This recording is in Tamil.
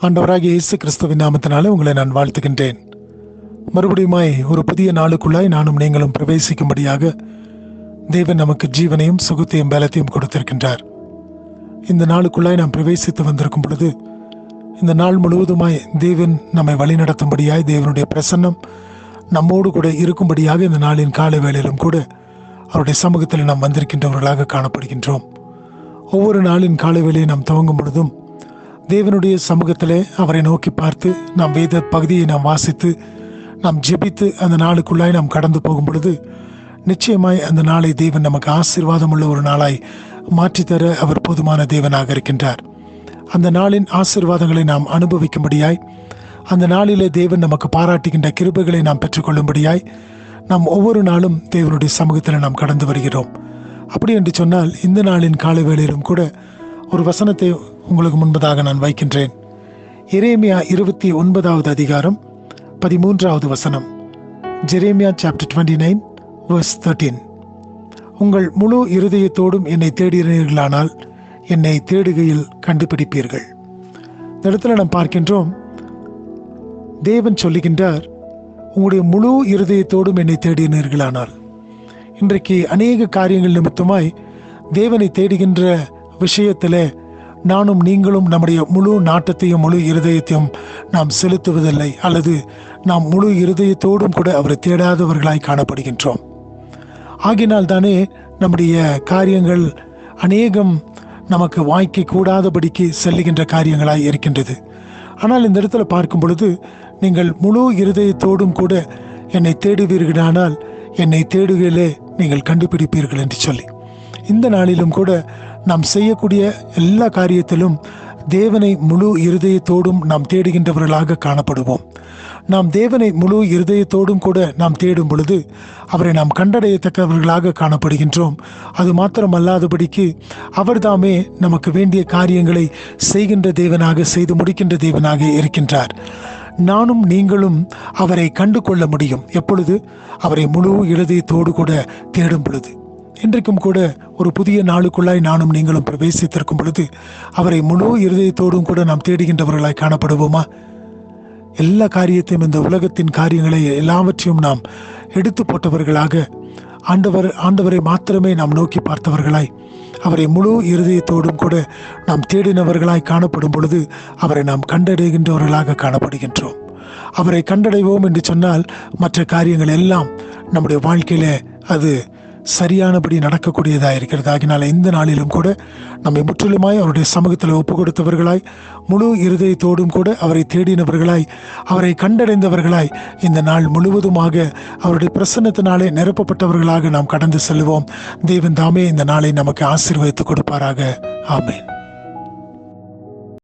ஆண்டவராகிய இயேசு கிறிஸ்துவின் நாமத்தினாலே உங்களை நான் வாழ்த்துகின்றேன். மறுபடியுமாய் ஒரு புதிய நாளுக்குள்ளாய் நானும் நீங்களும் பிரவேசிக்கும்படியாக தேவன் நமக்கு ஜீவனையும் சுகத்தையும் பலத்தையும் கொடுத்திருக்கின்றார். இந்த நாளுக்குள்ளாய் நாம் பிரவேசித்து வந்திருக்கும் பொழுது இந்த நாள் முழுவதுமாய் தேவன் நம்மை வழிநடத்தும்படியாய் தேவனுடைய பிரசன்னம் நம்மோடு கூட இருக்கும்படியாக இந்த நாளின் காலை வேளையிலும் கூட அவருடைய சமூகத்தில் நாம் வந்திருக்கின்றவர்களாக காணப்படுகின்றோம். ஒவ்வொரு நாளின் காலை வேளையை நாம் துவங்கும் பொழுதும் தேவனுடைய சமூகத்திலே அவரை நோக்கி பார்த்து நாம் வேத பகுதியை நாம் வாசித்து நாம் ஜெபித்து அந்த நாளுக்குள்ளாய் நாம் கடந்து போகும் பொழுது நிச்சயமாய் அந்த நாளை தேவன் நமக்கு ஆசீர்வாதம் உள்ள ஒரு நாளாய் மாற்றித்தர அவர் போதுமான தேவனாக இருக்கின்றார். அந்த நாளின் ஆசீர்வாதங்களை நாம் அனுபவிக்கும்படியாய், அந்த நாளிலே தேவன் நமக்கு பாராட்டுகின்ற கிருபைகளை நாம் பெற்றுக்கொள்ளும்படியாய் நாம் ஒவ்வொரு நாளும் தேவனுடைய சமூகத்தில் நாம் கடந்து வருகிறோம். அப்படி என்று சொன்னால் இந்த நாளின் காலை வேளையிலும் கூட ஒரு வசனத்தை உங்களுக்கு முன்பதாக நான் வைக்கின்றேன். எரேமியா 29வது அதிகாரம் 13வது வசனம். Jeremiah chapter 29 verse 13. உங்கள் முழு இருதயத்தோடும் என்னை தேடினீர்களானால் என்னை தேடுகையில் கண்டுபிடிப்பீர்கள். இந்த இடத்துல நாம் பார்க்கின்றோம், தேவன் சொல்லுகின்றார், உங்களுடைய முழு இருதயத்தோடும் என்னை தேடினீர்களானால். இன்றைக்கு அநேக காரியங்கள் நிமித்தமாய் தேவனை தேடுகின்ற விஷயத்தில் நானும் நீங்களும் நம்முடைய முழு நாட்டத்தையும் முழு இருதயத்தையும் நாம் செலுத்துவதில்லை, அல்லது நாம் முழு இருதயத்தோடும் கூட அவரை தேடாதவர்களாய் காணப்படுகின்றோம். ஆகினால் தானே நம்முடைய காரியங்கள் அநேகம் நமக்கு வாய்க்க கூடாதபடிக்கு செல்லுகின்ற காரியங்களாய் இருக்கின்றது. ஆனால் இந்த இடத்துல பார்க்கும் பொழுது, நீங்கள் முழு இருதயத்தோடும் கூட என்னை தேடுவீர்களானால் என்னை தேடுகையிலே நீங்கள் கண்டுபிடிப்பீர்கள் என்று சொல்லி, இந்த நாளிலும் கூட நாம் செய்யக்கூடிய எல்லா காரியத்திலும் தேவனை முழு இருதயத்தோடும் நாம் தேடுகின்றவர்களாக காணப்படுவோம். நாம் தேவனை முழு இருதயத்தோடும் கூட நாம் தேடும் பொழுது அவரை நாம் கண்டடையத்தக்கவர்களாக காணப்படுகின்றோம். அது மாத்திரமல்லாதபடிக்கு அவர் தாமே நமக்கு வேண்டிய காரியங்களை செய்கின்ற தேவனாக, செய்து முடிக்கின்ற தேவனாக இருக்கின்றார். நானும் நீங்களும் அவரை கண்டு கொள்ள முடியும் எப்பொழுது? அவரை முழு இருதயத்தோடு கூட தேடும் பொழுது. இன்றைக்கும் கூட ஒரு புதிய நாளுக்குள்ளாய் நானும் நீங்களும் பிரவேசித்திருக்கும் பொழுது அவரை முழு இருதயத்தோடும் கூட நாம் தேடுகின்றவர்களாய் காணப்படுவோமா? எல்லா காரியத்தையும், இந்த உலகத்தின் காரியங்களை எல்லாவற்றையும் நாம் எடுத்து போட்டவர்களாக ஆண்டவரை மாத்திரமே நாம் நோக்கி பார்த்தவர்களாய், அவரை முழு இருதயத்தோடும் கூட நாம் தேடினவர்களாய் காணப்படும் பொழுது அவரை நாம் கண்டடைகின்றவர்களாக காணப்படுகின்றோம். அவரை கண்டடைவோம் என்று சொன்னால் மற்ற காரியங்கள் எல்லாம் நம்முடைய வாழ்க்கையில அது சரியானபடி நடக்கக்கூடியதாக இருக்கிறது. ஆகினால இந்த நாளிலும் கூட நம்மை முற்றிலுமாய் அவருடைய சமூகத்தில் ஒப்பு கொடுத்தவர்களாய், முழு இருதயத்தோடும் கூட அவரை தேடினவர்களாய், அவரை கண்டடைந்தவர்களாய் இந்த நாள் முழுவதுமாக அவருடைய பிரசன்னத்தினாலே நிரப்பப்பட்டவர்களாக நாம் கடந்து செல்வோம். தேவன் தாமே இந்த நாளை நமக்கு ஆசீர்வதித்து கொடுப்பாராக. ஆமென்.